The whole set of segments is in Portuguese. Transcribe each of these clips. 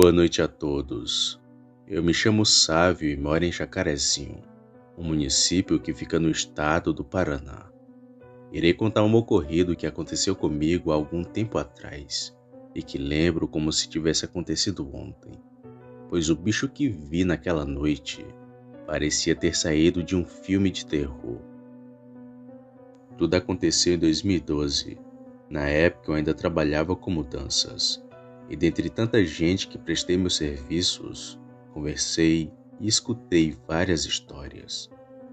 Boa noite a todos. Eu me chamo Sávio e moro em Jacarezinho, um município que fica no estado do Paraná. Irei contar um ocorrido que aconteceu comigo há algum tempo atrás e que lembro como se tivesse acontecido ontem, pois o bicho que vi naquela noite parecia ter saído de um filme de terror. Tudo aconteceu em 2012. Na época eu ainda trabalhava com mudanças, e dentre tanta gente que prestei meus serviços, conversei e escutei várias histórias,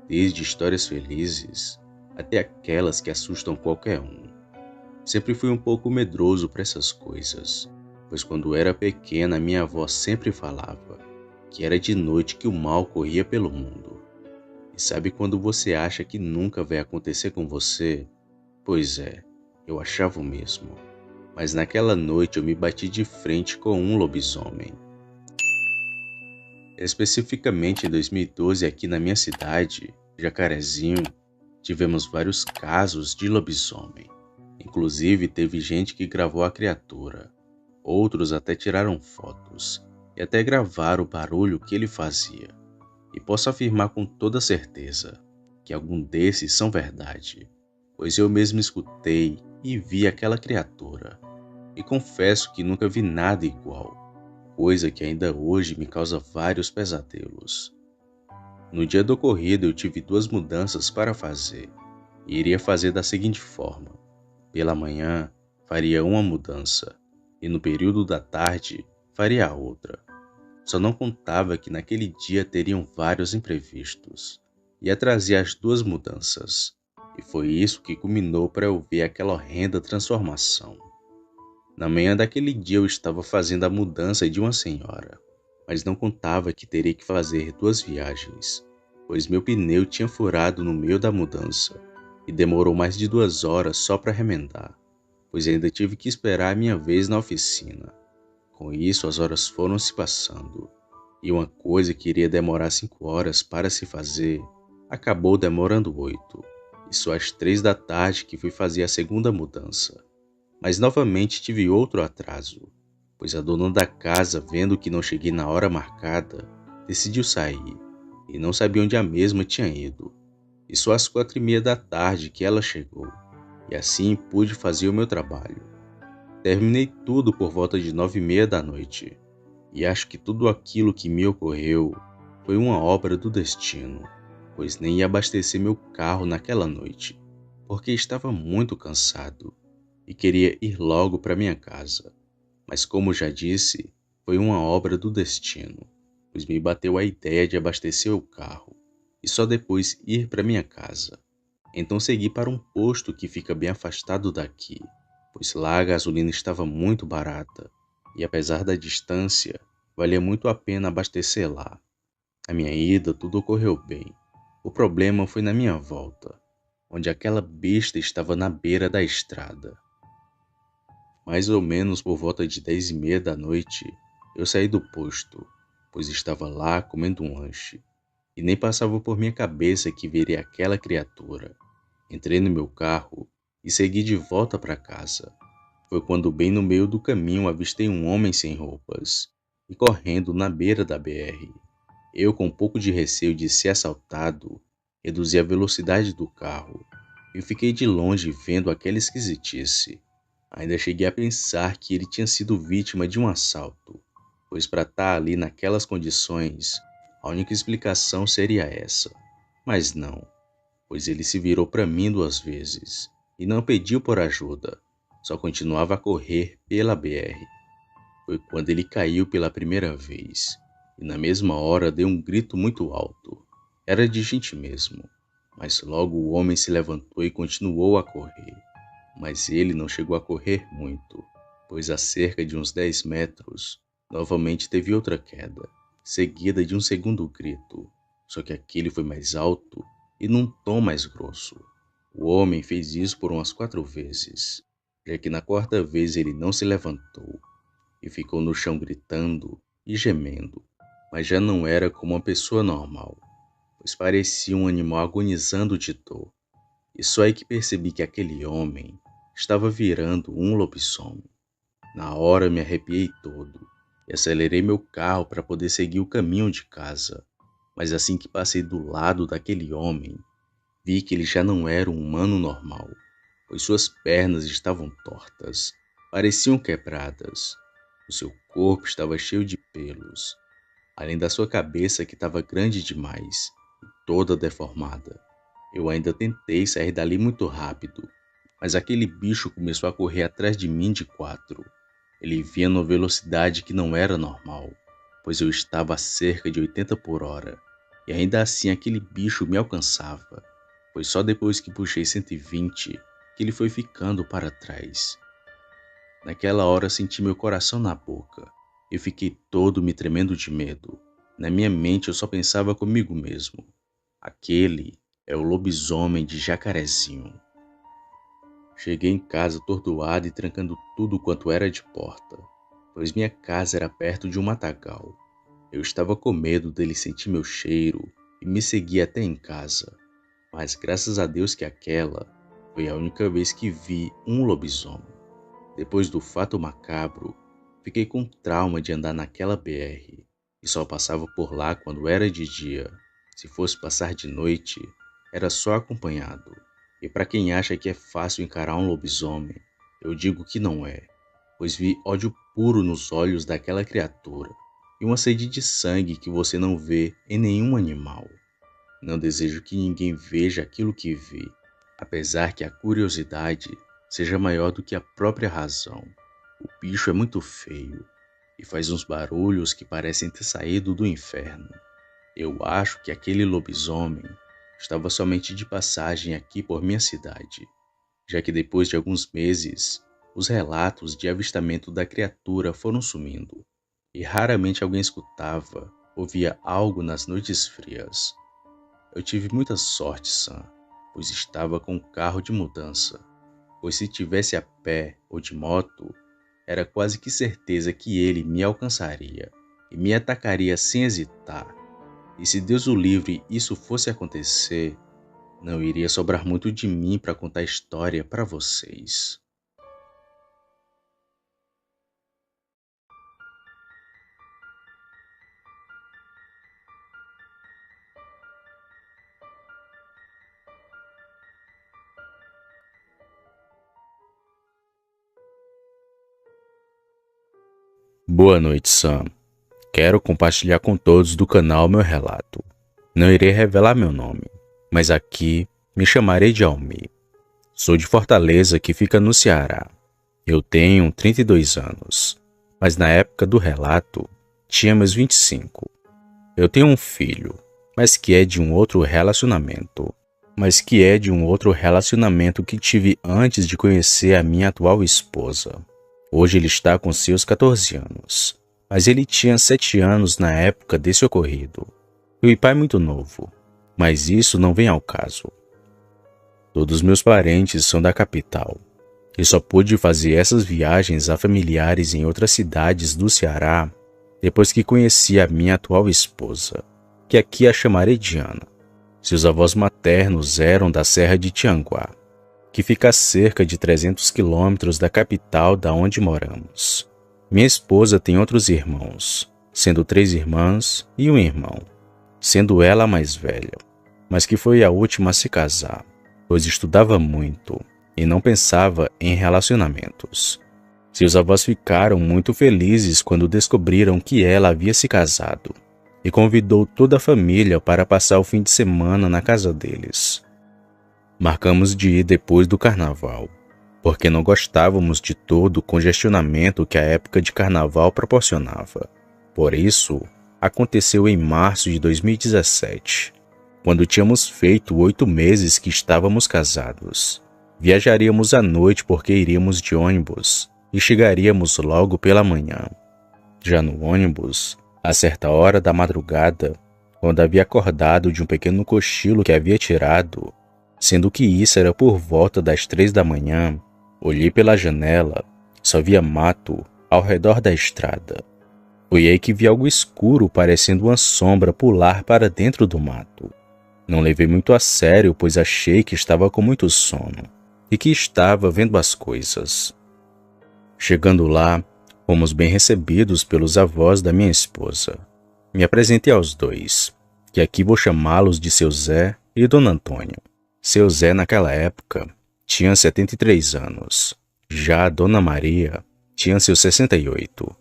desde histórias felizes até aquelas que assustam qualquer um. Sempre fui um pouco medroso para essas coisas, pois quando era pequena minha avó sempre falava que era de noite que o mal corria pelo mundo. E sabe quando você acha que nunca vai acontecer com você? Pois é, eu achava o mesmo. Mas naquela noite eu me bati de frente com um lobisomem. Especificamente em 2012, aqui na minha cidade, Jacarezinho, tivemos vários casos de lobisomem. Inclusive, teve gente que gravou a criatura. Outros até tiraram fotos e até gravaram o barulho que ele fazia. E posso afirmar com toda certeza que algum desses são verdade, pois eu mesmo escutei e vi aquela criatura. E confesso que nunca vi nada igual, coisa que ainda hoje me causa vários pesadelos. No dia do ocorrido eu tive duas mudanças para fazer, e iria fazer da seguinte forma: pela manhã faria uma mudança, e no período da tarde faria a outra. Só não contava que naquele dia teriam vários imprevistos. Ia trazer as duas mudanças, e foi isso que culminou para eu ver aquela horrenda transformação. Na manhã daquele dia eu estava fazendo a mudança de uma senhora, mas não contava que teria que fazer duas viagens, pois meu pneu tinha furado no meio da mudança e demorou mais de 2 horas só para remendar, pois ainda tive que esperar a minha vez na oficina. Com isso, as horas foram se passando, e uma coisa que iria demorar 5 horas para se fazer, acabou demorando 8, e só às 3 da tarde que fui fazer a segunda mudança. Mas novamente tive outro atraso, pois a dona da casa, vendo que não cheguei na hora marcada, decidiu sair, e não sabia onde a mesma tinha ido. E só às 4h30 da tarde que ela chegou, e assim pude fazer o meu trabalho. Terminei tudo por volta de 9h30 da noite, e acho que tudo aquilo que me ocorreu foi uma obra do destino, pois nem ia abastecer meu carro naquela noite, porque estava muito cansado e queria ir logo para minha casa. Mas como já disse, foi uma obra do destino, pois me bateu a ideia de abastecer o carro e só depois ir para minha casa. Então segui para um posto que fica bem afastado daqui, pois lá a gasolina estava muito barata e apesar da distância, valia muito a pena abastecer lá. A minha ida tudo ocorreu bem. O problema foi na minha volta, onde aquela besta estava na beira da estrada. Mais ou menos por volta de 10h30 da noite, eu saí do posto, pois estava lá comendo um lanche, e nem passava por minha cabeça que veria aquela criatura. Entrei no meu carro e segui de volta para casa. Foi quando bem no meio do caminho avistei um homem sem roupas e correndo na beira da BR. Eu, com um pouco de receio de ser assaltado, reduzi a velocidade do carro e fiquei de longe vendo aquela esquisitice. Ainda cheguei a pensar que ele tinha sido vítima de um assalto, pois para estar ali naquelas condições, a única explicação seria essa. Mas não, pois ele se virou para mim 2 vezes e não pediu por ajuda, só continuava a correr pela BR. Foi quando ele caiu pela primeira vez, e na mesma hora deu um grito muito alto. Era de gente mesmo, mas logo o homem se levantou e continuou a correr. Mas ele não chegou a correr muito, pois a cerca de uns 10 metros, novamente teve outra queda, seguida de um segundo grito, só que aquele foi mais alto e num tom mais grosso. O homem fez isso por umas 4 vezes, já que na quarta vez ele não se levantou e ficou no chão gritando e gemendo, mas já não era como uma pessoa normal, pois parecia um animal agonizando de dor. E só aí que percebi que aquele homem estava virando um lobisomem. Na hora me arrepiei todo, e acelerei meu carro para poder seguir o caminho de casa. Mas assim que passei do lado daquele homem, vi que ele já não era um humano normal, pois suas pernas estavam tortas, pareciam quebradas. O seu corpo estava cheio de pelos, além da sua cabeça que estava grande demais e toda deformada. Eu ainda tentei sair dali muito rápido, mas aquele bicho começou a correr atrás de mim de quatro. Ele vinha numa velocidade que não era normal, pois eu estava a cerca de 80 por hora, e ainda assim aquele bicho me alcançava. Foi só depois que puxei 120 que ele foi ficando para trás. Naquela hora senti meu coração na boca. Eu fiquei todo me tremendo de medo. Na minha mente eu só pensava comigo mesmo. Aquele é o lobisomem de Jacarezinho. Cheguei em casa atordoado e trancando tudo quanto era de porta, pois minha casa era perto de um matagal. Eu estava com medo dele sentir meu cheiro e me seguir até em casa, mas graças a Deus que aquela foi a única vez que vi um lobisomem. Depois do fato macabro, fiquei com trauma de andar naquela BR e só passava por lá quando era de dia. Se fosse passar de noite, era só acompanhado. E para quem acha que é fácil encarar um lobisomem, eu digo que não é, pois vi ódio puro nos olhos daquela criatura e uma sede de sangue que você não vê em nenhum animal. Não desejo que ninguém veja aquilo que vi, apesar que a curiosidade seja maior do que a própria razão. O bicho é muito feio e faz uns barulhos que parecem ter saído do inferno. Eu acho que aquele lobisomem estava somente de passagem aqui por minha cidade, já que depois de alguns meses, os relatos de avistamento da criatura foram sumindo, e raramente alguém escutava ou via algo nas noites frias. Eu tive muita sorte, Sam, pois estava com um carro de mudança, pois se tivesse a pé ou de moto, era quase que certeza que ele me alcançaria e me atacaria sem hesitar. E se Deus o livre isso fosse acontecer, não iria sobrar muito de mim para contar a história para vocês. Boa noite, Sam. Quero compartilhar com todos do canal meu relato. Não irei revelar meu nome, mas aqui me chamarei de Almi. Sou de Fortaleza, que fica no Ceará. Eu tenho 32 anos, mas na época do relato tinha meus 25. Eu tenho um filho, mas que é de um outro relacionamento. Que tive antes de conhecer a minha atual esposa. Hoje ele está com seus 14 anos, mas ele tinha 7 anos na época desse ocorrido. E o pai muito novo, mas isso não vem ao caso. Todos meus parentes são da capital, e só pude fazer essas viagens a familiares em outras cidades do Ceará depois que conheci a minha atual esposa, que aqui a chamarei de Ana. Seus avós maternos eram da Serra de Tianguá, que fica a cerca de 300 quilômetros da capital da onde moramos. Minha esposa tem outros irmãos, sendo 3 irmãs e um irmão, sendo ela a mais velha, mas que foi a última a se casar, pois estudava muito e não pensava em relacionamentos. Seus avós ficaram muito felizes quando descobriram que ela havia se casado e convidou toda a família para passar o fim de semana na casa deles. Marcamos de ir depois do carnaval, porque não gostávamos de todo o congestionamento que a época de carnaval proporcionava. Por isso, aconteceu em março de 2017, quando tínhamos feito 8 meses que estávamos casados. Viajaríamos à noite porque iríamos de ônibus e chegaríamos logo pela manhã. Já no ônibus, a certa hora da madrugada, quando havia acordado de um pequeno cochilo que havia tirado, sendo que isso era por volta das 3 da manhã, olhei pela janela, só via mato ao redor da estrada. Foi aí que vi algo escuro parecendo uma sombra pular para dentro do mato. Não levei muito a sério, pois achei que estava com muito sono e que estava vendo as coisas. Chegando lá, Fomos bem recebidos pelos avós da minha esposa. Me apresentei aos dois, que aqui vou chamá-los de seu Zé e Dona Antônia. Seu Zé, naquela época, tinha 73 anos. Já a Dona Maria tinha seus 68.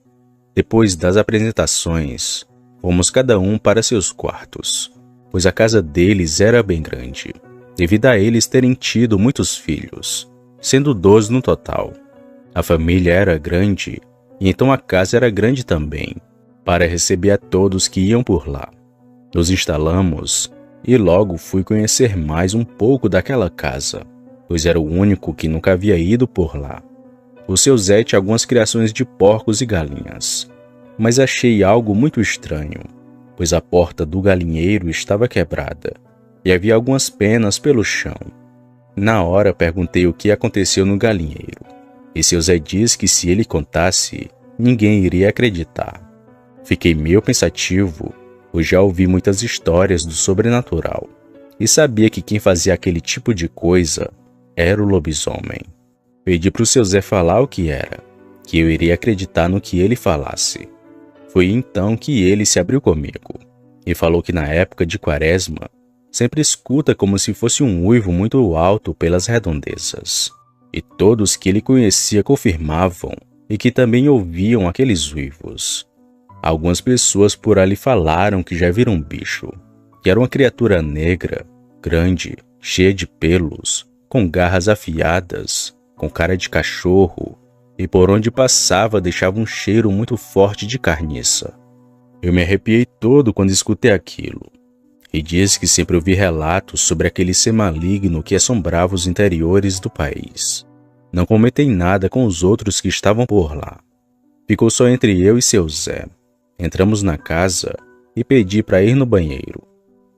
Depois das apresentações, fomos cada um para seus quartos, pois a casa deles era bem grande, devido a eles terem tido muitos filhos, sendo 12 no total. A família era grande e então a casa era grande também, para receber a todos que iam por lá. Nos instalamos e logo fui conhecer mais um pouco daquela casa, pois era o único que nunca havia ido por lá. O seu Zé tinha algumas criações de porcos e galinhas, mas achei algo muito estranho, pois a porta do galinheiro estava quebrada e havia algumas penas pelo chão. Na hora perguntei o que aconteceu no galinheiro, e seu Zé disse que se ele contasse, ninguém iria acreditar. Fiquei meio pensativo, pois já ouvi muitas histórias do sobrenatural, e sabia que quem fazia aquele tipo de coisa era o lobisomem. Pedi para o seu Zé falar o que era, que eu iria acreditar no que ele falasse. Foi então que ele se abriu comigo, e falou que na época de Quaresma, sempre escuta como se fosse um uivo muito alto pelas redondezas. E todos que ele conhecia confirmavam e que também ouviam aqueles uivos. Algumas pessoas por ali falaram que já viram um bicho, que era uma criatura negra, grande, cheia de pelos, com garras afiadas, com cara de cachorro, e por onde passava deixava um cheiro muito forte de carniça. Eu me arrepiei todo quando escutei aquilo, e disse que sempre ouvi relatos sobre aquele ser maligno que assombrava os interiores do país. Não comentei nada com os outros que estavam por lá. Ficou só entre eu e seu Zé. Entramos na casa e pedi para ir no banheiro.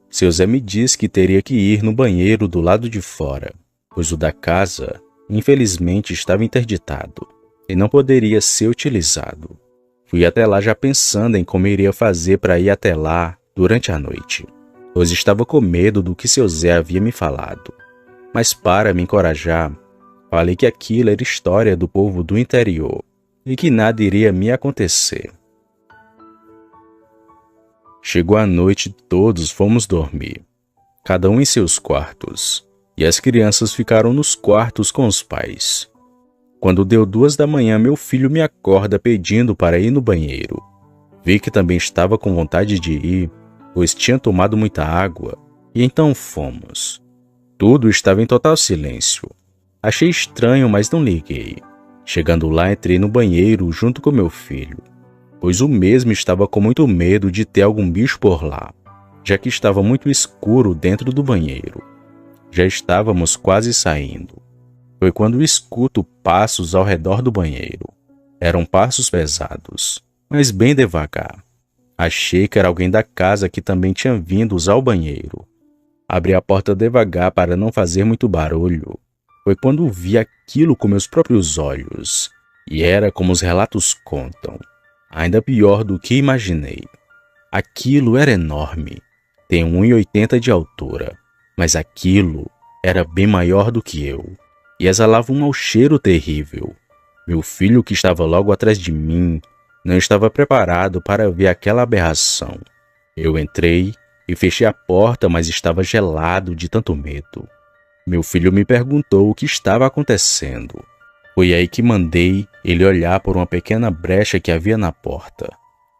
Seu Zé me disse que teria que ir no banheiro do lado de fora, pois o da casa, infelizmente, estava interditado e não poderia ser utilizado. Fui até lá já pensando em como iria fazer para ir até lá durante a noite, pois estava com medo do que seu Zé havia me falado. Mas para me encorajar, falei que aquilo era história do povo do interior e que nada iria me acontecer. Chegou a noite e todos fomos dormir, cada um em seus quartos, e as crianças ficaram nos quartos com os pais. Quando deu 2 da manhã, meu filho me acorda pedindo para ir no banheiro. Vi que também estava com vontade de ir, pois tinha tomado muita água, e então fomos. Tudo estava em total silêncio. Achei estranho, mas não liguei. Chegando lá, entrei no banheiro junto com meu filho, pois o mesmo estava com muito medo de ter algum bicho por lá, já que estava muito escuro dentro do banheiro. Já estávamos quase saindo. Foi quando escuto passos ao redor do banheiro. Eram passos pesados, mas bem devagar. Achei que era alguém da casa que também tinha vindo usar o banheiro. Abri a porta devagar para não fazer muito barulho. Foi quando vi aquilo com meus próprios olhos, e era como os relatos contam, ainda pior do que imaginei. Aquilo era enorme, tem 1,80 de altura, mas aquilo era bem maior do que eu, e exalava um mau cheiro terrível. Meu filho, que estava logo atrás de mim, não estava preparado para ver aquela aberração. Eu entrei e fechei a porta, mas estava gelado de tanto medo. Meu filho me perguntou o que estava acontecendo. Foi aí que mandei ele olhar por uma pequena brecha que havia na porta.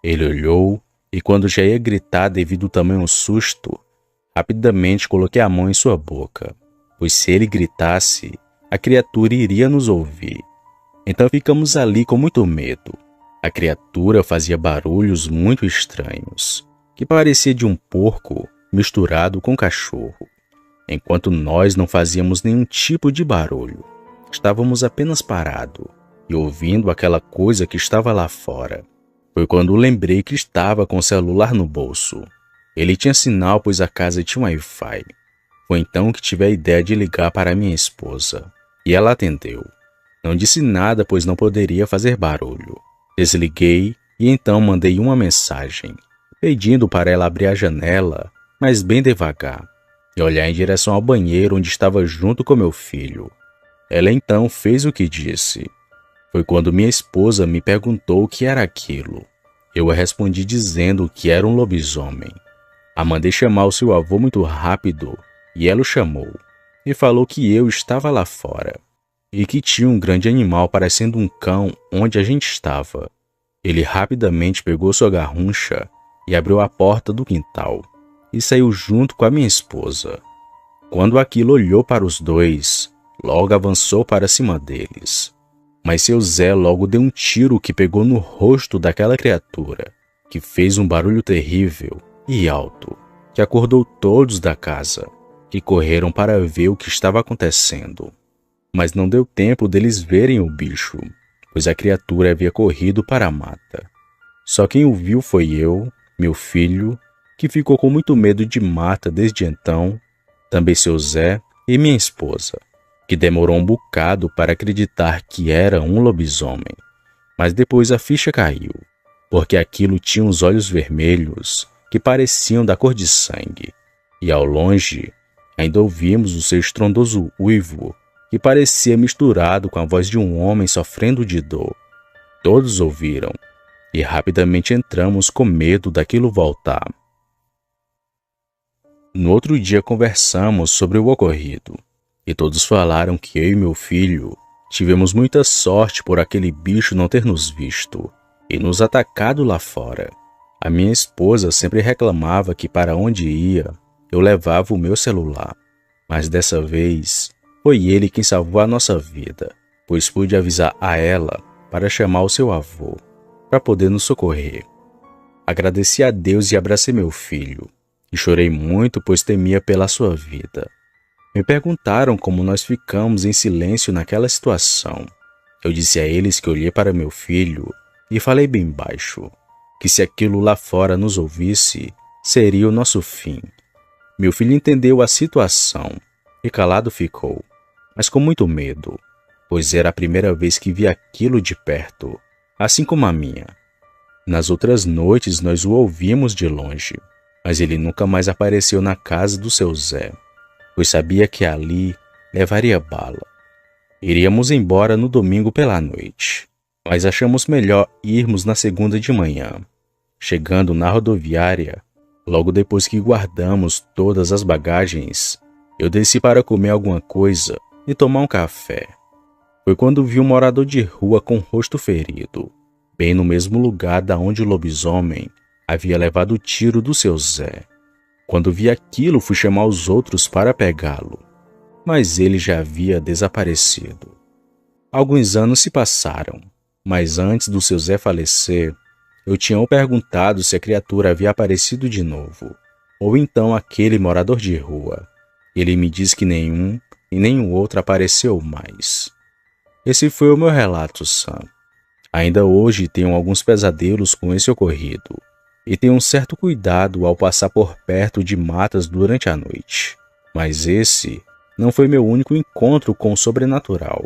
Ele olhou e quando já ia gritar devido ao tamanho susto, rapidamente coloquei a mão em sua boca, pois se ele gritasse, a criatura iria nos ouvir. Então ficamos ali com muito medo. A criatura fazia barulhos muito estranhos, que parecia de um porco misturado com cachorro. Enquanto nós não fazíamos nenhum tipo de barulho, estávamos apenas parados e ouvindo aquela coisa que estava lá fora. Foi quando lembrei que estava com o celular no bolso. Ele tinha sinal, pois a casa tinha um Wi-Fi. Foi então que tive a ideia de ligar para minha esposa, e ela atendeu. Não disse nada, pois não poderia fazer barulho. Desliguei e então mandei uma mensagem, pedindo para ela abrir a janela, mas bem devagar, e olhar em direção ao banheiro onde estava junto com meu filho. Ela então fez o que disse. Foi quando minha esposa me perguntou o que era aquilo. Eu respondi dizendo que era um lobisomem. A mandei chamar o seu avô muito rápido e ela o chamou e falou que eu estava lá fora e que tinha um grande animal parecendo um cão onde a gente estava. Ele rapidamente pegou sua garruncha e abriu a porta do quintal e saiu junto com a minha esposa. Quando aquilo olhou para os dois, logo avançou para cima deles. Mas seu Zé logo deu um tiro que pegou no rosto daquela criatura, que fez um barulho terrível e alto, que acordou todos da casa, que correram para ver o que estava acontecendo. Mas não deu tempo deles verem o bicho, pois a criatura havia corrido para a mata. Só quem o viu foi eu, meu filho, que ficou com muito medo de mata desde então, também seu Zé e minha esposa, que demorou um bocado para acreditar que era um lobisomem. Mas depois a ficha caiu, porque aquilo tinha os olhos vermelhos que pareciam da cor de sangue, e ao longe ainda ouvimos o seu estrondoso uivo, que parecia misturado com a voz de um homem sofrendo de dor. Todos ouviram, e rapidamente entramos com medo daquilo voltar. No outro dia conversamos sobre o ocorrido, e todos falaram que eu e meu filho tivemos muita sorte por aquele bicho não ter nos visto e nos atacado lá fora. A minha esposa sempre reclamava que para onde ia, eu levava o meu celular, mas dessa vez foi ele quem salvou a nossa vida, pois pude avisar a ela para chamar o seu avô, para poder nos socorrer. Agradeci a Deus e abracei meu filho, e chorei muito pois temia pela sua vida. Me perguntaram como nós ficamos em silêncio naquela situação. Eu disse a eles que olhei para meu filho e falei bem baixo, que se aquilo lá fora nos ouvisse, seria o nosso fim. Meu filho entendeu a situação e calado ficou, mas com muito medo, pois era a primeira vez que via aquilo de perto, assim como a minha. Nas outras noites nós o ouvimos de longe, mas ele nunca mais apareceu na casa do seu Zé, pois sabia que ali levaria bala. Iríamos embora no domingo pela noite, mas achamos melhor irmos na segunda de manhã. Chegando na rodoviária, logo depois que guardamos todas as bagagens, eu desci para comer alguma coisa e tomar um café. Foi quando vi um morador de rua com o rosto ferido, bem no mesmo lugar da onde o lobisomem havia levado o tiro do seu Zé. Quando vi aquilo, fui chamar os outros para pegá-lo, mas ele já havia desaparecido. Alguns anos se passaram, mas antes do seu Zé falecer, eu tinha perguntado se a criatura havia aparecido de novo, ou então aquele morador de rua. Ele me disse que nenhum e nenhum outro apareceu mais. Esse foi o meu relato, Sam. Ainda hoje tenho alguns pesadelos com esse ocorrido, e tenho um certo cuidado ao passar por perto de matas durante a noite. Mas esse não foi meu único encontro com o sobrenatural.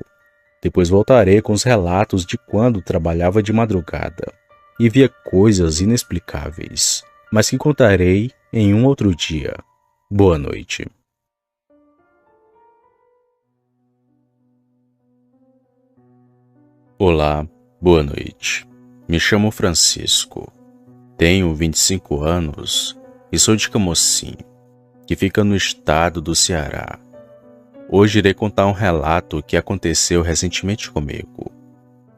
Depois voltarei com os relatos de quando trabalhava de madrugada e via coisas inexplicáveis, mas que contarei em um outro dia. Boa noite. Olá, boa noite. Me chamo Francisco. Tenho 25 anos e sou de Camocim, que fica no estado do Ceará. Hoje irei contar um relato que aconteceu recentemente comigo.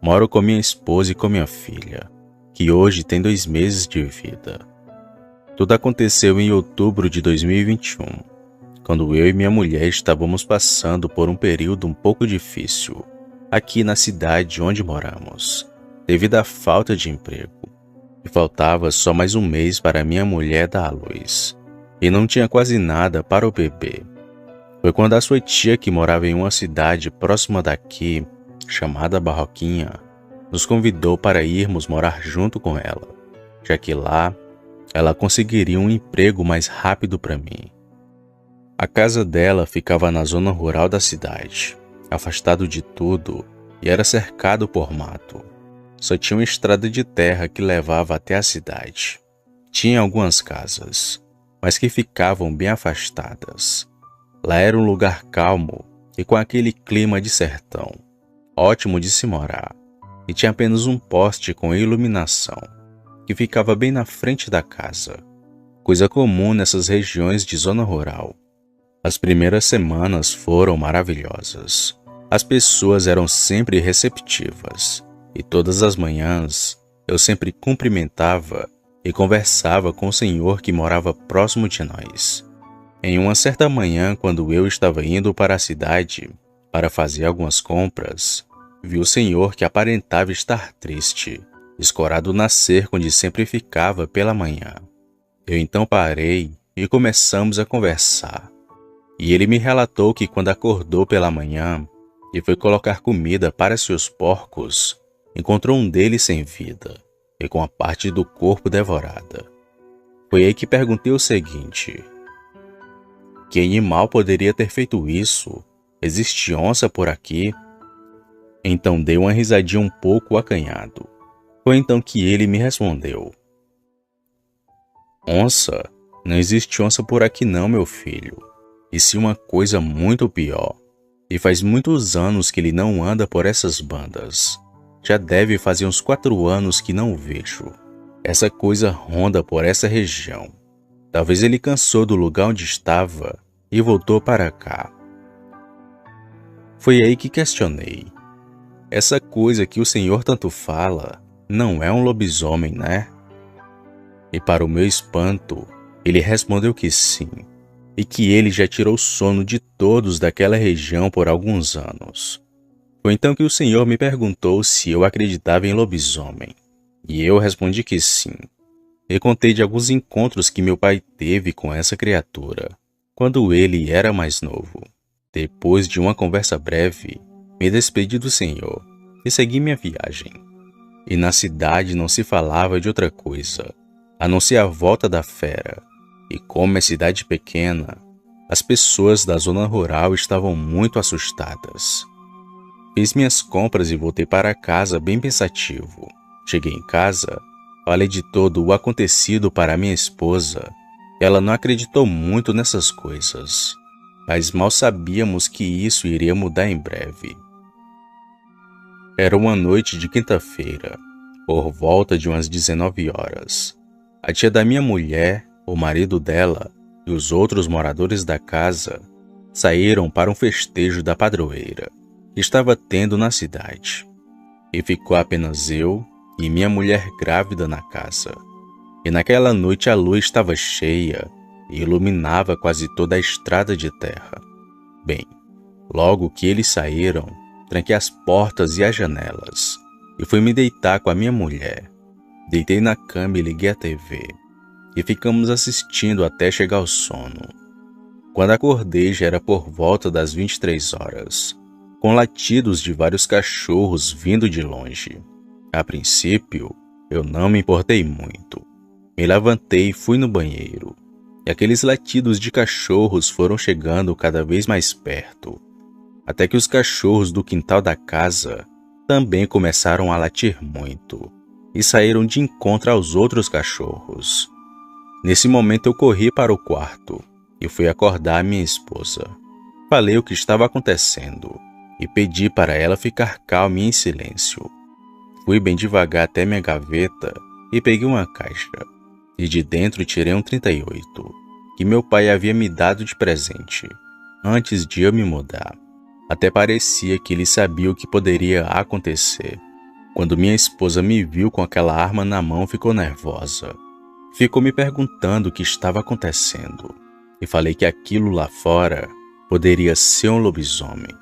Moro com minha esposa e com minha filha, que hoje tem 2 meses de vida. Tudo aconteceu em outubro de 2021, quando eu e minha mulher estávamos passando por um período um pouco difícil, aqui na cidade onde moramos, devido à falta de emprego. E faltava só mais 1 mês para minha mulher dar à luz, e não tinha quase nada para o bebê. Foi quando a sua tia, que morava em uma cidade próxima daqui, chamada Barroquinha, nos convidou para irmos morar junto com ela, já que lá ela conseguiria um emprego mais rápido para mim. A casa dela ficava na zona rural da cidade, afastado de tudo, e era cercado por mato. Só tinha uma estrada de terra que levava até a cidade. Tinha algumas casas, mas que ficavam bem afastadas. Lá era um lugar calmo e com aquele clima de sertão, ótimo de se morar. e tinha apenas um poste com iluminação, que ficava bem na frente da casa, coisa comum nessas regiões de zona rural. As primeiras semanas foram maravilhosas. As pessoas eram sempre receptivas, e todas as manhãs eu sempre cumprimentava e conversava com o senhor que morava próximo de nós. Em uma certa manhã, quando eu estava indo para a cidade para fazer algumas compras, vi o senhor que aparentava estar triste, escorado na cerca onde sempre ficava pela manhã. Eu então parei e começamos a conversar. E ele me relatou que quando acordou pela manhã e foi colocar comida para seus porcos, encontrou um deles sem vida e com a parte do corpo devorada. Foi aí que perguntei o seguinte: que animal poderia ter feito isso? Existe onça por aqui? Então dei uma risadinha um pouco acanhado. Foi então que ele me respondeu: onça? Não existe onça por aqui não, meu filho. E sim uma coisa muito pior. E faz muitos anos que ele não anda por essas bandas. Já deve fazer uns 4 anos que não o vejo. Essa coisa ronda por essa região. Talvez ele cansou do lugar onde estava e voltou para cá. Foi aí que questionei: essa coisa que o senhor tanto fala não é um lobisomem, né? E para o meu espanto, ele respondeu que sim, e que ele já tirou o sono de todos daquela região por alguns anos. Foi então que o senhor me perguntou se eu acreditava em lobisomem, e eu respondi que sim. E contei de alguns encontros que meu pai teve com essa criatura, quando ele era mais novo. Depois de uma conversa breve, me despedi do senhor e segui minha viagem. E na cidade não se falava de outra coisa, a não ser a volta da fera. E como é cidade pequena, as pessoas da zona rural estavam muito assustadas. Fiz minhas compras e voltei para casa bem pensativo. Cheguei em casa, falei de todo o acontecido para minha esposa. Ela não acreditou muito nessas coisas, mas mal sabíamos que isso iria mudar em breve. Era uma noite de quinta-feira, por volta de umas 19 horas. A tia da minha mulher, o marido dela e os outros moradores da casa saíram para um festejo da padroeira que estava tendo na cidade. E ficou apenas eu e minha mulher grávida na casa. E naquela noite a lua estava cheia e iluminava quase toda a estrada de terra. Bem, logo que eles saíram, tranquei as portas e as janelas e fui me deitar com a minha mulher. Deitei na cama e liguei a TV. E ficamos assistindo até chegar ao sono. Quando acordei já era por volta das 23 horas, com latidos de vários cachorros vindo de longe. A princípio, eu não me importei muito. Me levantei e fui no banheiro, e aqueles latidos de cachorros foram chegando cada vez mais perto, até que os cachorros do quintal da casa também começaram a latir muito, e saíram de encontro aos outros cachorros. Nesse momento eu corri para o quarto e fui acordar minha esposa. Falei o que estava acontecendo e pedi para ela ficar calma e em silêncio. Fui bem devagar até minha gaveta e peguei uma caixa. E de dentro tirei um 38, que meu pai havia me dado de presente, antes de eu me mudar. Até parecia que ele sabia o que poderia acontecer. Quando minha esposa me viu com aquela arma na mão, ficou nervosa. Ficou me perguntando o que estava acontecendo, e falei que aquilo lá fora poderia ser um lobisomem,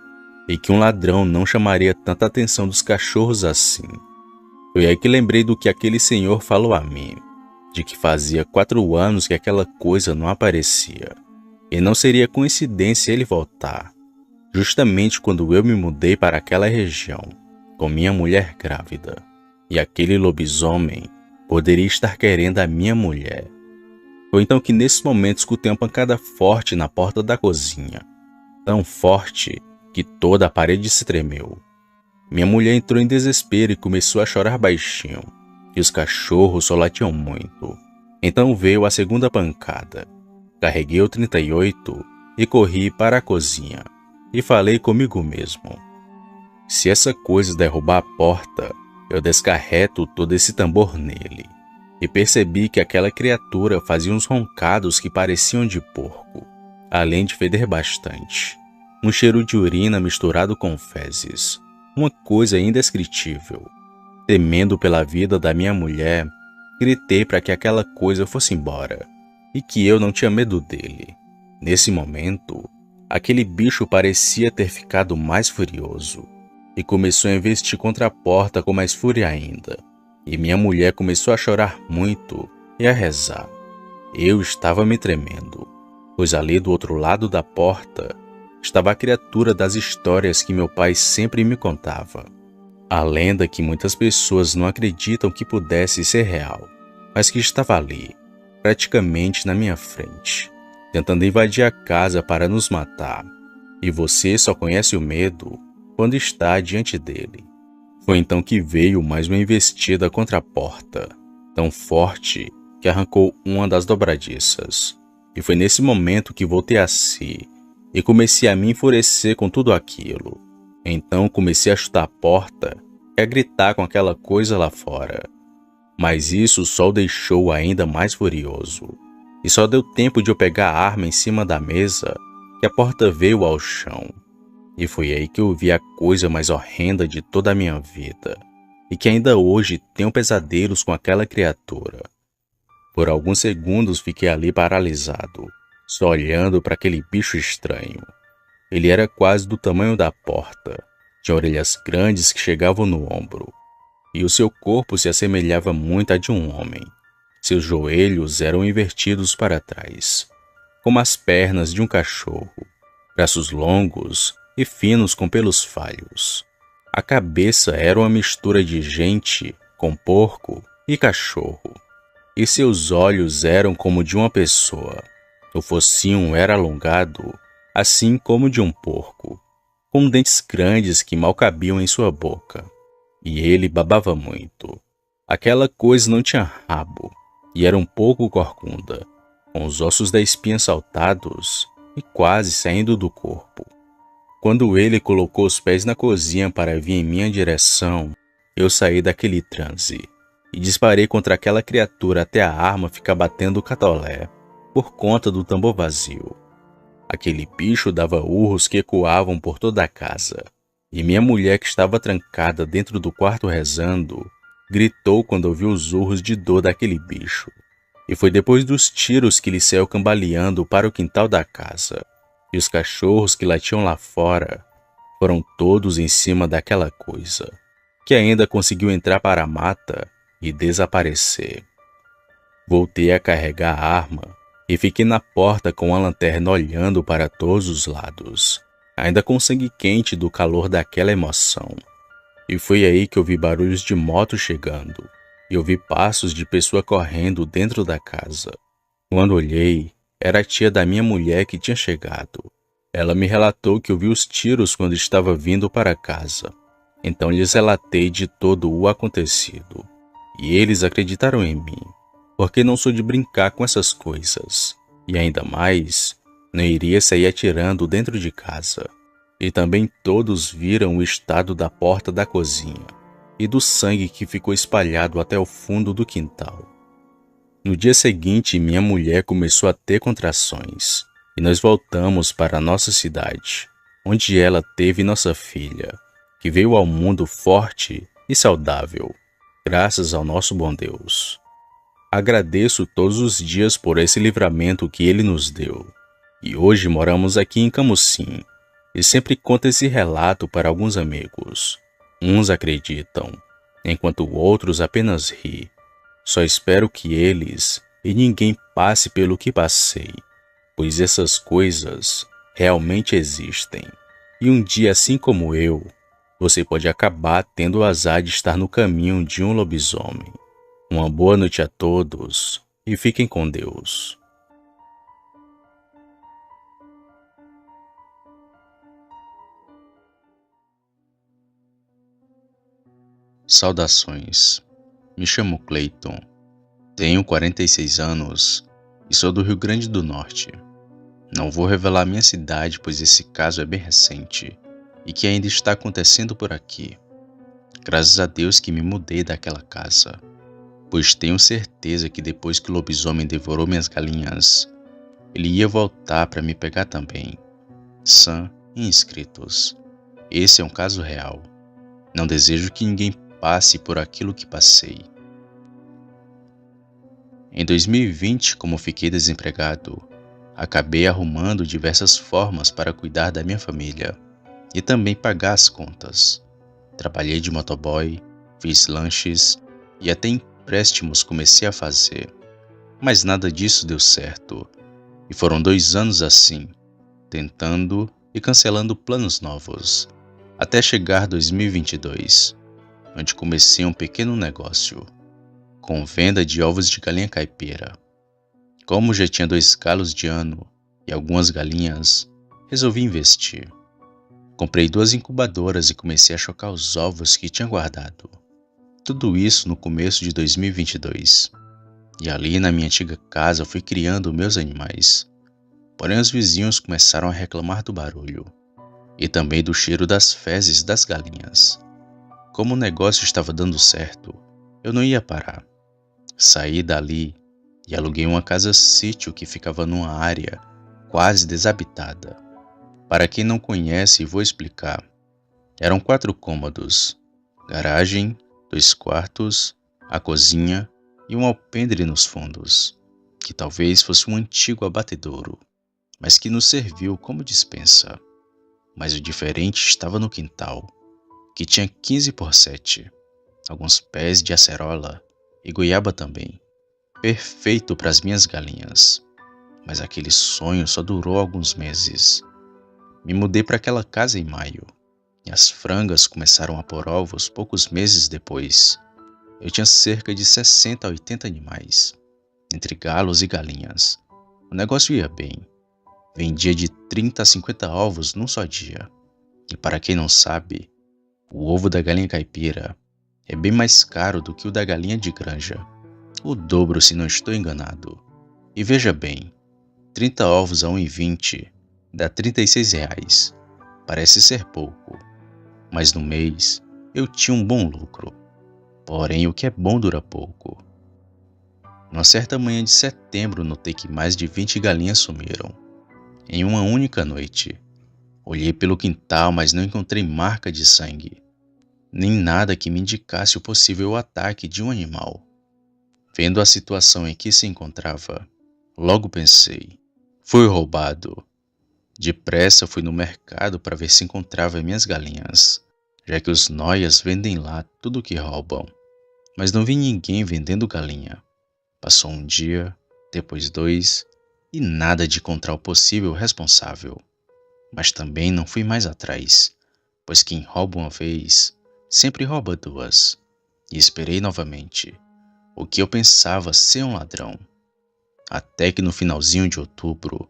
e que um ladrão não chamaria tanta atenção dos cachorros assim. Foi aí que lembrei do que aquele senhor falou a mim, de que fazia 4 anos que aquela coisa não aparecia, e não seria coincidência ele voltar, justamente quando eu me mudei para aquela região, com minha mulher grávida, e aquele lobisomem poderia estar querendo a minha mulher. Foi então que nesse momento escutei uma pancada forte na porta da cozinha, tão forte que toda a parede se tremeu. Minha mulher entrou em desespero e começou a chorar baixinho, e os cachorros só latiam muito. Então veio a segunda pancada. Carreguei o 38 e corri para a cozinha, e falei comigo mesmo: se essa coisa derrubar a porta, Eu descarreto todo esse tambor nele e percebi que aquela criatura fazia uns roncados que pareciam de porco, além de feder bastante. Um cheiro de urina misturado com fezes, uma coisa indescritível. Temendo pela vida da minha mulher, gritei para que aquela coisa fosse embora e que eu não tinha medo dele. Nesse momento, aquele bicho parecia ter ficado mais furioso e começou a investir contra a porta com mais fúria ainda. E minha mulher começou a chorar muito e a rezar. Eu estava me tremendo, pois ali do outro lado da porta estava a criatura das histórias que meu pai sempre me contava. A lenda que muitas pessoas não acreditam que pudesse ser real, mas que estava ali, praticamente na minha frente, tentando invadir a casa para nos matar. E você só conhece o medo quando está diante dele. Foi então que veio mais uma investida contra a porta, tão forte que arrancou uma das dobradiças. E foi nesse momento que voltei a si e comecei a me enfurecer com tudo aquilo. Então comecei a chutar a porta e a gritar com aquela coisa lá fora. Mas isso só o deixou ainda mais furioso. E só deu tempo de eu pegar a arma em cima da mesa que a porta veio ao chão. E foi aí que eu vi a coisa mais horrenda de toda a minha vida, e que ainda hoje tenho pesadelos com aquela criatura. Por alguns segundos fiquei ali paralisado, só olhando para aquele bicho estranho. Ele era quase do tamanho da porta, tinha orelhas grandes que chegavam no ombro, e o seu corpo se assemelhava muito a de um homem. Seus joelhos eram invertidos para trás, como as pernas de um cachorro, braços longos e finos com pelos falhos. A cabeça era uma mistura de gente com porco e cachorro, e seus olhos eram como de uma pessoa. O focinho era alongado, assim como de um porco, com dentes grandes que mal cabiam em sua boca. E ele babava muito. Aquela coisa não tinha rabo, e era um pouco corcunda, com os ossos da espinha saltados e quase saindo do corpo. Quando ele colocou os pés na cozinha para vir em minha direção, eu saí daquele transe e disparei contra aquela criatura até a arma ficar batendo o catolé por conta do tambor vazio. Aquele bicho dava urros que ecoavam por toda a casa, e minha mulher, que estava trancada dentro do quarto rezando, gritou quando ouviu os urros de dor daquele bicho. E foi depois dos tiros que ele saiu cambaleando para o quintal da casa. E os cachorros que latiam lá fora foram todos em cima daquela coisa, que ainda conseguiu entrar para a mata e desaparecer. Voltei a carregar a arma e fiquei na porta com a lanterna olhando para todos os lados, ainda com sangue quente do calor daquela emoção. E foi aí que ouvi barulhos de moto chegando e ouvi passos de pessoa correndo dentro da casa. Quando olhei, era a tia da minha mulher que tinha chegado. Ela me relatou que ouviu os tiros quando estava vindo para casa. Então lhes relatei de todo o acontecido. E eles acreditaram em mim, porque não sou de brincar com essas coisas. E ainda mais, não iria sair atirando dentro de casa. E também todos viram o estado da porta da cozinha e do sangue que ficou espalhado até o fundo do quintal. No dia seguinte, minha mulher começou a ter contrações e nós voltamos para a nossa cidade, onde ela teve nossa filha, que veio ao mundo forte e saudável, graças ao nosso bom Deus. Agradeço todos os dias por esse livramento que Ele nos deu. E hoje moramos aqui em Camusim e sempre conto esse relato para alguns amigos. Uns acreditam, enquanto outros apenas riem. Só espero que eles e ninguém passe pelo que passei, pois essas coisas realmente existem. E um dia, assim como eu, você pode acabar tendo o azar de estar no caminho de um lobisomem. Uma boa noite a todos e fiquem com Deus. Saudações. Me chamo Clayton, tenho 46 anos e sou do Rio Grande do Norte. Não vou revelar minha cidade, pois esse caso é bem recente e que ainda está acontecendo por aqui. Graças a Deus que me mudei daquela casa, pois tenho certeza que depois que o lobisomem devorou minhas galinhas, ele ia voltar para me pegar também, sã e inscritos. Esse é um caso real. Não desejo que ninguém passe por aquilo que passei. Em 2020, como fiquei desempregado, acabei arrumando diversas formas para cuidar da minha família e também pagar as contas. Trabalhei de motoboy, fiz lanches e até empréstimos comecei a fazer. Mas nada disso deu certo. E foram 2 anos assim, tentando e cancelando planos novos, até chegar 2022, onde comecei um pequeno negócio, com venda de ovos de galinha caipira. Como já tinha 2 galos de ano e algumas galinhas, resolvi investir. Comprei 2 incubadoras e comecei a chocar os ovos que tinha guardado. Tudo isso no começo de 2022. E ali na minha antiga casa eu fui criando meus animais. Porém os vizinhos começaram a reclamar do barulho e também do cheiro das fezes das galinhas. Como o negócio estava dando certo, eu não ia parar. Saí dali e aluguei uma casa-sítio que ficava numa área quase desabitada. Para quem não conhece, vou explicar. Eram 4 cômodos, garagem, 2 quartos, a cozinha e um alpendre nos fundos, que talvez fosse um antigo abatedouro, mas que nos serviu como despensa. Mas o diferente estava no quintal, que tinha 15 por 7, alguns pés de acerola e goiaba também, perfeito para as minhas galinhas. Mas aquele sonho só durou alguns meses. Me mudei para aquela casa em maio, e as frangas começaram a pôr ovos poucos meses depois. Eu tinha cerca de 60 a 80 animais, entre galos e galinhas. O negócio ia bem. Vendia de 30 a 50 ovos num só dia. E para quem não sabe, o ovo da galinha caipira é bem mais caro do que o da galinha de granja. O dobro, se não estou enganado. E veja bem, 30 ovos a 1,20 dá R$ 36. Parece ser pouco, mas no mês eu tinha um bom lucro. Porém, o que é bom dura pouco. Numa certa manhã de setembro, notei que mais de 20 galinhas sumiram. Em uma única noite. Olhei pelo quintal, mas não encontrei marca de sangue, nem nada que me indicasse o possível ataque de um animal. Vendo a situação em que se encontrava, logo pensei, fui roubado. Depressa fui no mercado para ver se encontrava minhas galinhas, já que os noias vendem lá tudo o que roubam. Mas não vi ninguém vendendo galinha. Passou um dia, depois 2, e nada de encontrar o possível responsável. Mas também não fui mais atrás, pois quem rouba uma vez, sempre rouba 2. E esperei novamente, o que eu pensava ser um ladrão. Até que no finalzinho de outubro,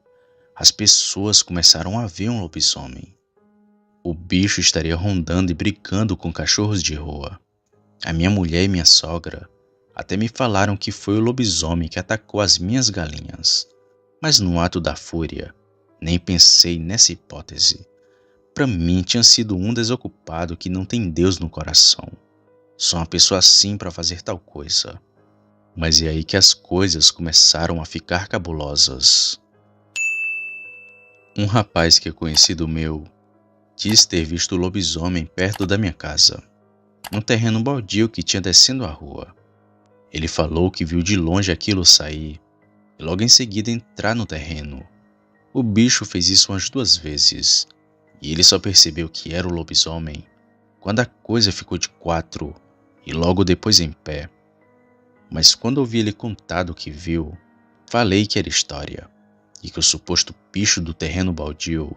as pessoas começaram a ver um lobisomem. O bicho estaria rondando e brincando com cachorros de rua. A minha mulher e minha sogra até me falaram que foi o lobisomem que atacou as minhas galinhas. Mas no ato da fúria, nem pensei nessa hipótese. Para mim tinha sido um desocupado que não tem Deus no coração. Sou uma pessoa assim para fazer tal coisa. Mas é aí que as coisas começaram a ficar cabulosas. Um rapaz que é conhecido meu diz ter visto o lobisomem perto da minha casa, num terreno baldio que tinha descendo a rua. Ele falou que viu de longe aquilo sair e logo em seguida entrar no terreno. O bicho fez isso umas 2 vezes e ele só percebeu que era o lobisomem quando a coisa ficou de 4 e logo depois em pé. Mas quando ouvi ele contar o que viu, falei que era história e que o suposto bicho do terreno baldio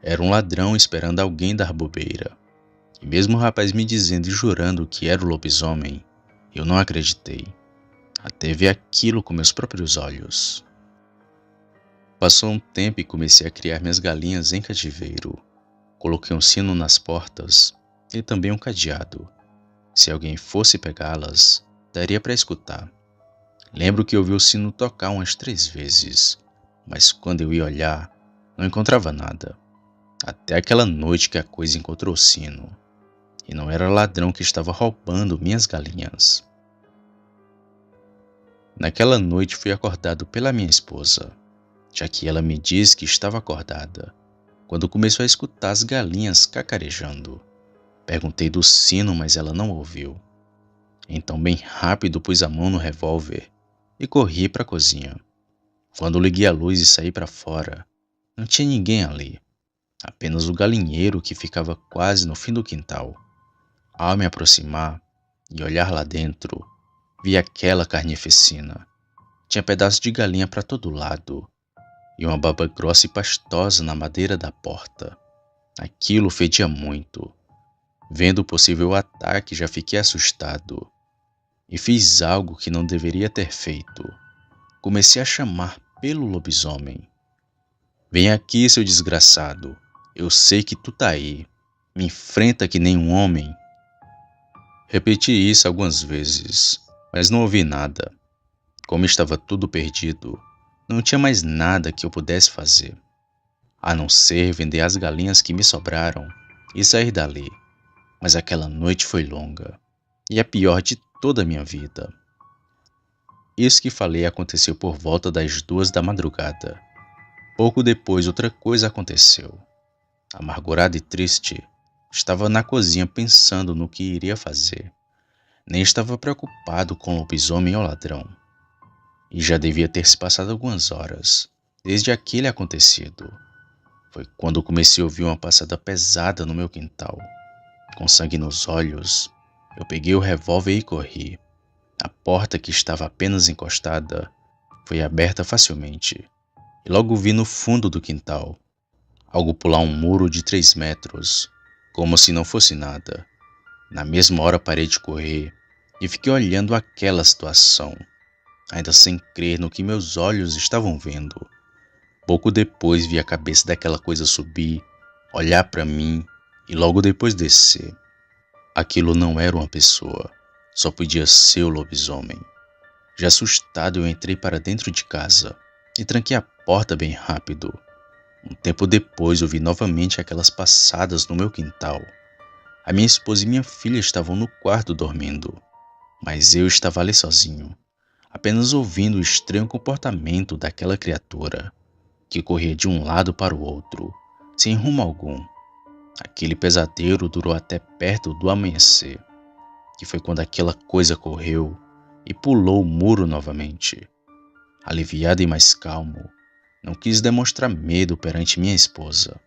era um ladrão esperando alguém dar bobeira. E mesmo o rapaz me dizendo e jurando que era o lobisomem, eu não acreditei, até ver aquilo com meus próprios olhos. Passou um tempo e comecei a criar minhas galinhas em cativeiro. Coloquei um sino nas portas e também um cadeado. Se alguém fosse pegá-las, daria para escutar. Lembro que ouvi o sino tocar umas 3 vezes, mas quando eu ia olhar, não encontrava nada. Até aquela noite que a coisa encontrou o sino. e não era ladrão que estava roubando minhas galinhas. Naquela noite fui acordado pela minha esposa, já que ela me disse que estava acordada, quando começou a escutar as galinhas cacarejando. Perguntei do sino, mas ela não ouviu. Então, bem rápido, pus a mão no revólver e corri para a cozinha. Quando liguei a luz e saí para fora, não tinha ninguém ali, apenas o galinheiro que ficava quase no fim do quintal. Ao me aproximar e olhar lá dentro, vi aquela carnificina. Tinha pedaços de galinha para todo lado e uma baba grossa e pastosa na madeira da porta. Aquilo fedia muito. Vendo o possível ataque, já fiquei assustado e fiz algo que não deveria ter feito. Comecei a chamar pelo lobisomem. Vem aqui, seu desgraçado. Eu sei que tu tá aí. Me enfrenta que nem um homem. Repeti isso algumas vezes, mas não ouvi nada. Como estava tudo perdido, não tinha mais nada que eu pudesse fazer, a não ser vender as galinhas que me sobraram e sair dali. Mas aquela noite foi longa e a pior de toda a minha vida. Isso que falei aconteceu por volta das 2 da madrugada. Pouco depois, outra coisa aconteceu. Amargurado e triste, estava na cozinha pensando no que iria fazer. Nem estava preocupado com o lobisomem ou ladrão. E já devia ter se passado algumas horas, desde aquele acontecido. Foi quando comecei a ouvir uma passada pesada no meu quintal. Com sangue nos olhos, eu peguei o revólver e corri. A porta, que estava apenas encostada, foi aberta facilmente. E logo vi no fundo do quintal algo pular um muro de 3 metros, como se não fosse nada. Na mesma hora parei de correr e fiquei olhando aquela situação, ainda sem crer no que meus olhos estavam vendo. Pouco depois vi a cabeça daquela coisa subir, olhar para mim e logo depois descer. Aquilo não era uma pessoa, só podia ser o lobisomem. Já assustado, eu entrei para dentro de casa e tranquei a porta bem rápido. Um tempo depois, eu vi novamente aquelas passadas no meu quintal. A minha esposa e minha filha estavam no quarto dormindo, mas eu estava ali sozinho, apenas ouvindo o estranho comportamento daquela criatura, que corria de um lado para o outro, sem rumo algum. Aquele pesadelo durou até perto do amanhecer, que foi quando aquela coisa correu e pulou o muro novamente. Aliviado e mais calmo, não quis demonstrar medo perante minha esposa,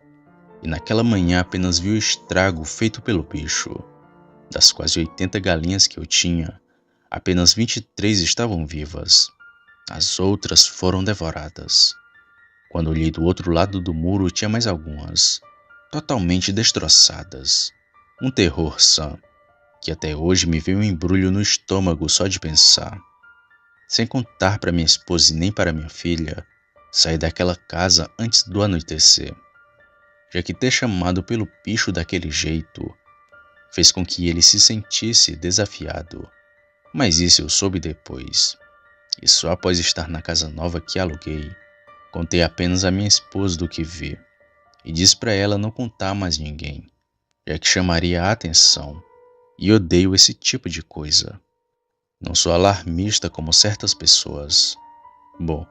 e naquela manhã apenas vi o estrago feito pelo bicho. Das quase 80 galinhas que eu tinha, apenas 23 estavam vivas. As outras foram devoradas. Quando olhei do outro lado do muro, tinha mais algumas, totalmente destroçadas. Um terror, Sam, que até hoje me veio um embrulho no estômago só de pensar. Sem contar para minha esposa e nem para minha filha, saí daquela casa antes do anoitecer, já que ter chamado pelo bicho daquele jeito fez com que ele se sentisse desafiado. Mas isso eu soube depois, e só após estar na casa nova que aluguei, contei apenas a minha esposa do que vi, e disse para ela não contar a mais ninguém, já que chamaria a atenção, e odeio esse tipo de coisa. Não sou alarmista como certas pessoas. Bom,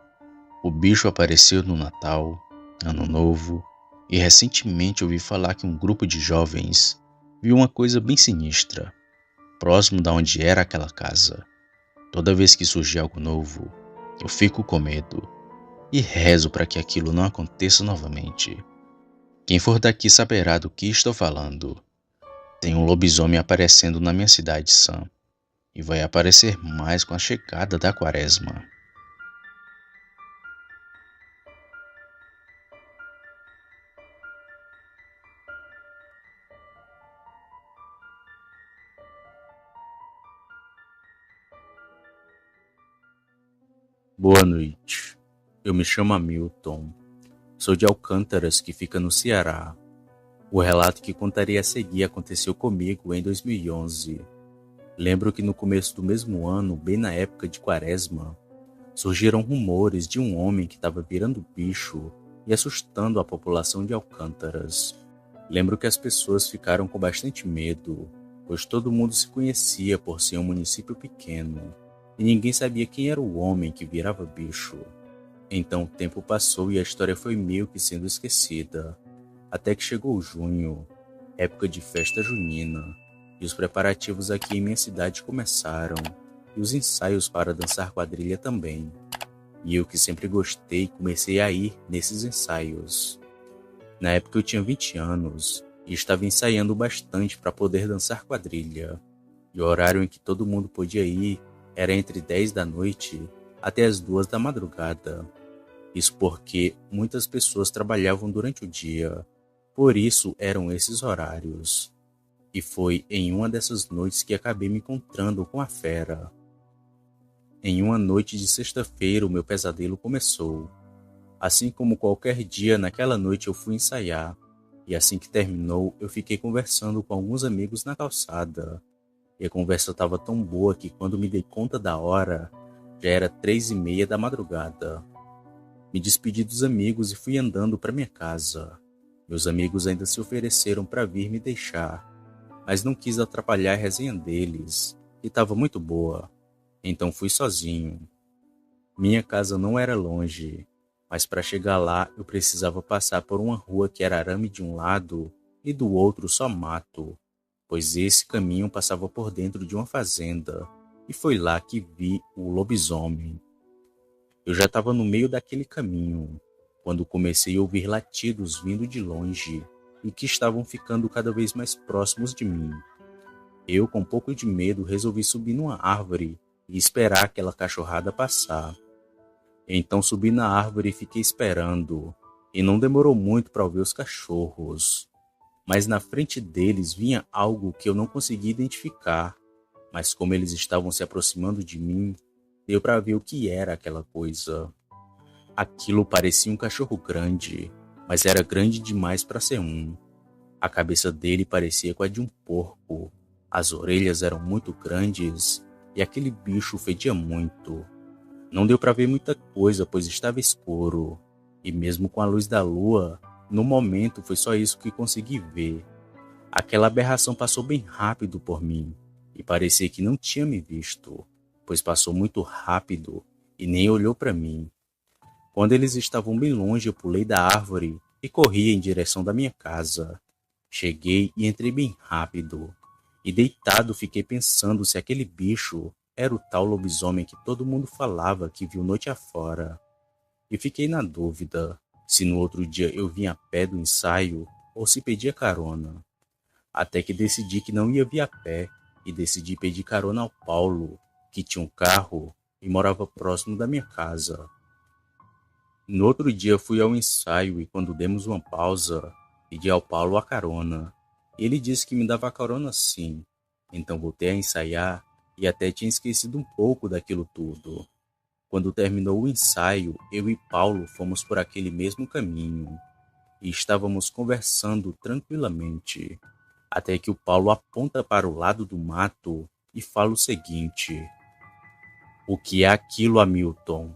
o bicho apareceu no Natal, Ano Novo, e recentemente ouvi falar que um grupo de jovens viu uma coisa bem sinistra, próximo da onde era aquela casa. Toda vez que surge algo novo, eu fico com medo e rezo para que aquilo não aconteça novamente. Quem for daqui saberá do que estou falando. Tem um lobisomem aparecendo na minha cidade, Sam, e vai aparecer mais com a chegada da quaresma. Boa noite. Eu me chamo Hamilton. Sou de Alcântaras, que fica no Ceará. O relato que contarei a seguir aconteceu comigo em 2011. Lembro que no começo do mesmo ano, bem na época de quaresma, surgiram rumores de um homem que estava virando bicho e assustando a população de Alcântaras. Lembro que as pessoas ficaram com bastante medo, pois todo mundo se conhecia por ser um município pequeno, e ninguém sabia quem era o homem que virava bicho. Então o tempo passou e a história foi meio que sendo esquecida, até que chegou junho, época de festa junina, e os preparativos aqui em minha cidade começaram, e os ensaios para dançar quadrilha também. E eu que sempre gostei, comecei a ir nesses ensaios. Na época eu tinha 20 anos e estava ensaiando bastante para poder dançar quadrilha. E o horário em que todo mundo podia ir era entre 10 da noite até as 2 da madrugada. Isso porque muitas pessoas trabalhavam durante o dia, por isso eram esses horários. E foi em uma dessas noites que acabei me encontrando com a fera. Em uma noite de sexta-feira o meu pesadelo começou. Assim como qualquer dia, naquela noite eu fui ensaiar, e assim que terminou, eu fiquei conversando com alguns amigos na calçada. E a conversa estava tão boa que quando me dei conta da hora, já era 3:30 da madrugada. Me despedi dos amigos e fui andando para minha casa. Meus amigos ainda se ofereceram para vir me deixar, mas não quis atrapalhar a resenha deles, que estava muito boa. Então fui sozinho. Minha casa não era longe, mas para chegar lá eu precisava passar por uma rua que era arame de um lado e do outro só mato, pois esse caminho passava por dentro de uma fazenda, e foi lá que vi o lobisomem. Eu já estava no meio daquele caminho, quando comecei a ouvir latidos vindo de longe e que estavam ficando cada vez mais próximos de mim. Eu, com um pouco de medo, resolvi subir numa árvore e esperar aquela cachorrada passar. Então subi na árvore e fiquei esperando, e não demorou muito para ouvir os cachorros. Mas na frente deles vinha algo que eu não conseguia identificar, mas como eles estavam se aproximando de mim, deu para ver o que era aquela coisa. Aquilo parecia um cachorro grande, mas era grande demais para ser um. A cabeça dele parecia com a de um porco, as orelhas eram muito grandes e aquele bicho fedia muito. Não deu para ver muita coisa, pois estava escuro, e mesmo com a luz da lua, no momento foi só isso que consegui ver. Aquela aberração passou bem rápido por mim, e parecia que não tinha me visto, pois passou muito rápido e nem olhou para mim. Quando eles estavam bem longe, eu pulei da árvore e corri em direção da minha casa. Cheguei e entrei bem rápido, e deitado fiquei pensando se aquele bicho era o tal lobisomem que todo mundo falava que viu noite afora. E fiquei na dúvida se no outro dia eu vinha a pé do ensaio ou se pedia carona. Até que decidi que não ia vir a pé e decidi pedir carona ao Paulo, que tinha um carro e morava próximo da minha casa. No outro dia fui ao ensaio e quando demos uma pausa, pedi ao Paulo a carona. Ele disse que me dava a carona sim, então voltei a ensaiar e até tinha esquecido um pouco daquilo tudo. Quando terminou o ensaio, eu e Paulo fomos por aquele mesmo caminho e estávamos conversando tranquilamente, até que o Paulo aponta para o lado do mato e fala o seguinte: "O que é aquilo, Hamilton?"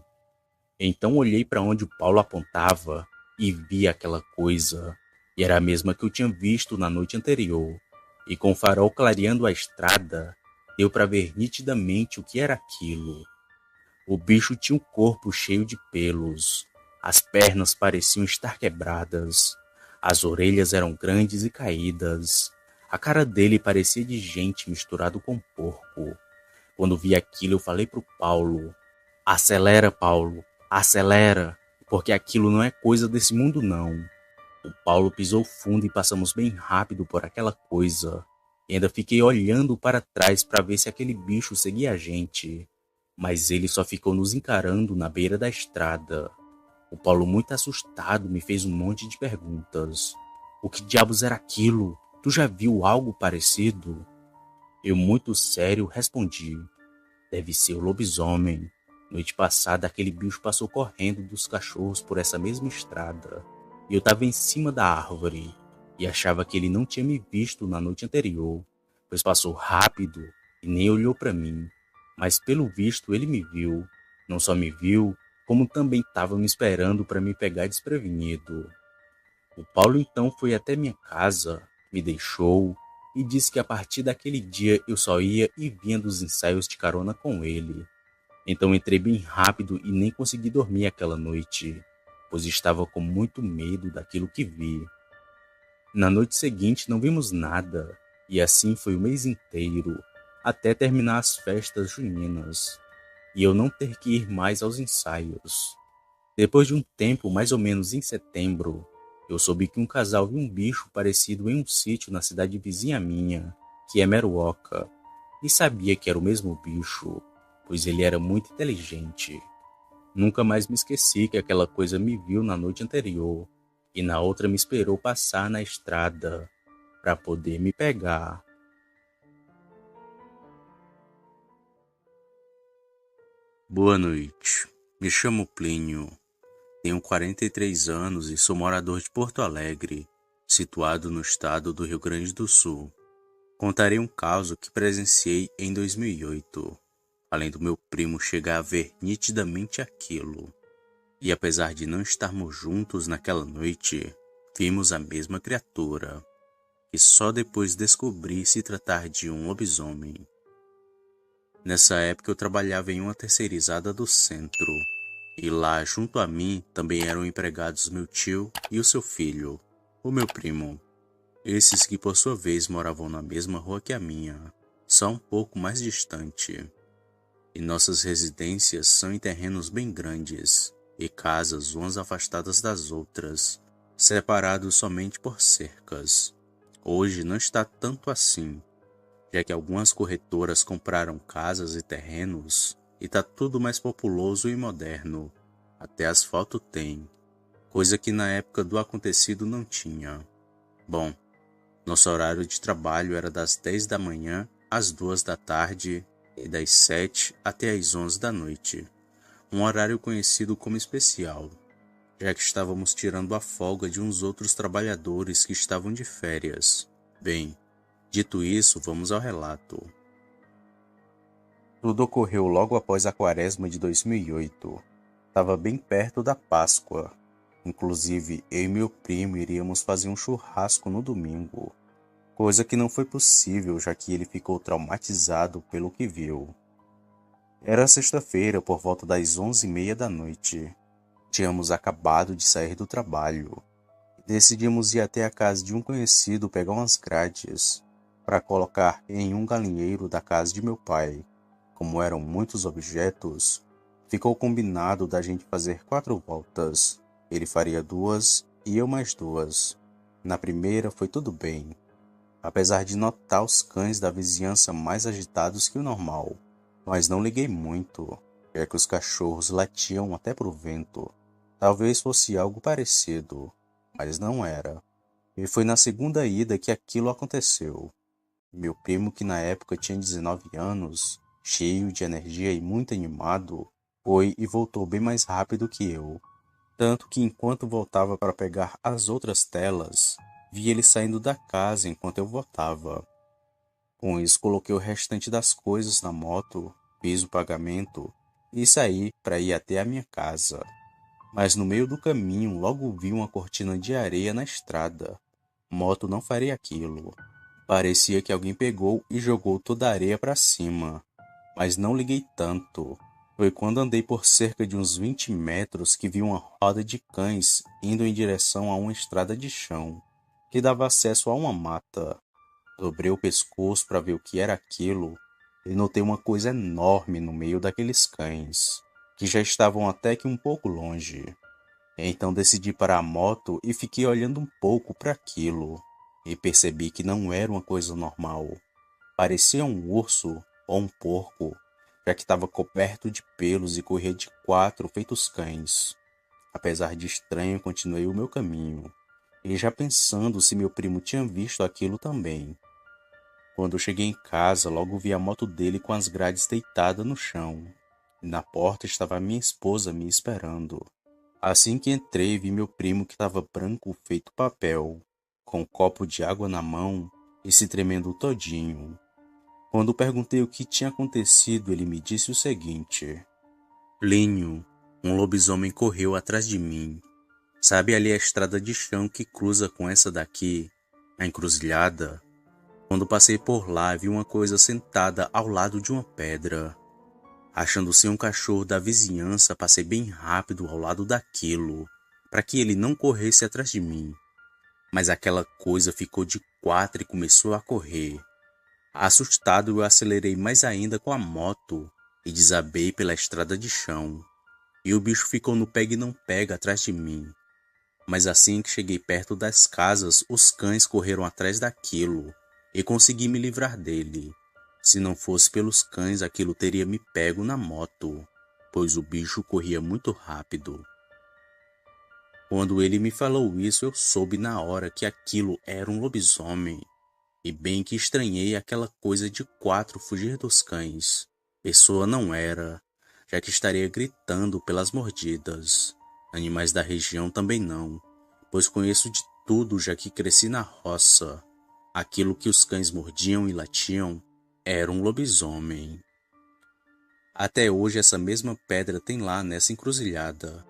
Então olhei para onde o Paulo apontava e vi aquela coisa, e era a mesma que eu tinha visto na noite anterior, e com o farol clareando a estrada, deu para ver nitidamente o que era aquilo. O bicho tinha um corpo cheio de pelos, as pernas pareciam estar quebradas, as orelhas eram grandes e caídas, a cara dele parecia de gente misturado com porco. Quando vi aquilo, eu falei pro Paulo: "Acelera, Paulo, acelera, porque aquilo não é coisa desse mundo não." O Paulo pisou fundo e passamos bem rápido por aquela coisa. E ainda fiquei olhando para trás para ver se aquele bicho seguia a gente. Mas ele só ficou nos encarando na beira da estrada. O Paulo, muito assustado, me fez um monte de perguntas. O que diabos era aquilo? Tu já viu algo parecido? Eu, muito sério, respondi: "Deve ser o lobisomem. Noite passada, aquele bicho passou correndo dos cachorros por essa mesma estrada. E eu estava em cima da árvore e achava que ele não tinha me visto na noite anterior, pois passou rápido e nem olhou para mim. Mas pelo visto ele me viu. Não só me viu, como também estava me esperando para me pegar desprevenido." O Paulo então foi até minha casa, me deixou e disse que a partir daquele dia eu só ia e vinha dos ensaios de carona com ele. Então entrei bem rápido e nem consegui dormir aquela noite, pois estava com muito medo daquilo que vi. Na noite seguinte não vimos nada, e assim foi o mês inteiro, até terminar as festas juninas, e eu não ter que ir mais aos ensaios. Depois de um tempo, mais ou menos em setembro, eu soube que um casal viu um bicho parecido em um sítio na cidade vizinha minha, que é Meruoca, e sabia que era o mesmo bicho, pois ele era muito inteligente. Nunca mais me esqueci que aquela coisa me viu na noite anterior, e na outra me esperou passar na estrada para poder me pegar. Boa noite. Me chamo Plínio. Tenho 43 anos e sou morador de Porto Alegre, situado no estado do Rio Grande do Sul. Contarei um caso que presenciei em 2008, além do meu primo chegar a ver nitidamente aquilo. E apesar de não estarmos juntos naquela noite, vimos a mesma criatura, que só depois descobri se tratar de um lobisomem. Nessa época eu trabalhava em uma terceirizada do centro, e lá junto a mim também eram empregados meu tio e o seu filho, o meu primo. Esses que por sua vez moravam na mesma rua que a minha, só um pouco mais distante. E nossas residências são em terrenos bem grandes, e casas umas afastadas das outras, separados somente por cercas. Hoje não está tanto assim, já que algumas corretoras compraram casas e terrenos, e tá tudo mais populoso e moderno. Até asfalto tem, coisa que na época do acontecido não tinha. Bom, nosso horário de trabalho era das 10 da manhã às 2 da tarde e das 7 até às 11 da noite. Um horário conhecido como especial, já que estávamos tirando a folga de uns outros trabalhadores que estavam de férias. Bem, dito isso, vamos ao relato. Tudo ocorreu logo após a quaresma de 2008. Estava bem perto da Páscoa. Inclusive, eu e meu primo iríamos fazer um churrasco no domingo, coisa que não foi possível, já que ele ficou traumatizado pelo que viu. Era sexta-feira, por volta das 11h30 da noite. Tínhamos acabado de sair do trabalho. Decidimos ir até a casa de um conhecido pegar umas grades para colocar em um galinheiro da casa de meu pai. Como eram muitos objetos, ficou combinado da gente fazer 4 voltas. Ele faria 2 e eu mais 2. Na primeira foi tudo bem, apesar de notar os cães da vizinhança mais agitados que o normal. Mas não liguei muito, já que os cachorros latiam até pro vento. Talvez fosse algo parecido, mas não era. E foi na segunda ida que aquilo aconteceu. Meu primo, que na época tinha 19 anos, cheio de energia e muito animado, foi e voltou bem mais rápido que eu. Tanto que enquanto voltava para pegar as outras telas, vi ele saindo da casa enquanto eu voltava. Com isso, coloquei o restante das coisas na moto, fiz o pagamento e saí para ir até a minha casa. Mas no meio do caminho, logo vi uma cortina de areia na estrada. Moto não faria aquilo. Parecia que alguém pegou e jogou toda a areia para cima. Mas não liguei tanto. Foi quando andei por cerca de uns 20 metros que vi uma roda de cães indo em direção a uma estrada de chão, que dava acesso a uma mata. Dobrei o pescoço para ver o que era aquilo e notei uma coisa enorme no meio daqueles cães, que já estavam até que um pouco longe. Então decidi parar a moto e fiquei olhando um pouco para aquilo, e percebi que não era uma coisa normal. Parecia um urso ou um porco, já que estava coberto de pelos e corria de 4 feitos cães. Apesar de estranho, continuei o meu caminho, e já pensando se meu primo tinha visto aquilo também. Quando eu cheguei em casa, logo vi a moto dele com as grades deitada no chão. E na porta estava minha esposa me esperando. Assim que entrei, vi meu primo que estava branco feito papel, com um copo de água na mão e se tremendo todinho. Quando perguntei o que tinha acontecido, ele me disse o seguinte: Plínio, um lobisomem correu atrás de mim. Sabe ali a estrada de chão que cruza com essa daqui, a encruzilhada? Quando passei por lá, vi uma coisa sentada ao lado de uma pedra. Achando ser um cachorro da vizinhança, passei bem rápido ao lado daquilo, para que ele não corresse atrás de mim. Mas aquela coisa ficou de quatro e começou a correr. Assustado, eu acelerei mais ainda com a moto e desabei pela estrada de chão. E o bicho ficou no pega e não pega atrás de mim. Mas assim que cheguei perto das casas, os cães correram atrás daquilo e consegui me livrar dele. Se não fosse pelos cães, aquilo teria me pego na moto, pois o bicho corria muito rápido. Quando ele me falou isso, eu soube na hora que aquilo era um lobisomem. E bem que estranhei aquela coisa de quatro fugir dos cães. Pessoa não era, já que estaria gritando pelas mordidas. Animais da região também não, pois conheço de tudo já que cresci na roça. Aquilo que os cães mordiam e latiam era um lobisomem. Até hoje essa mesma pedra tem lá nessa encruzilhada.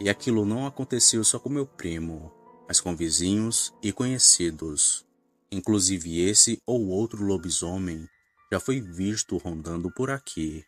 E aquilo não aconteceu só com meu primo, mas com vizinhos e conhecidos. Inclusive esse ou outro lobisomem já foi visto rondando por aqui.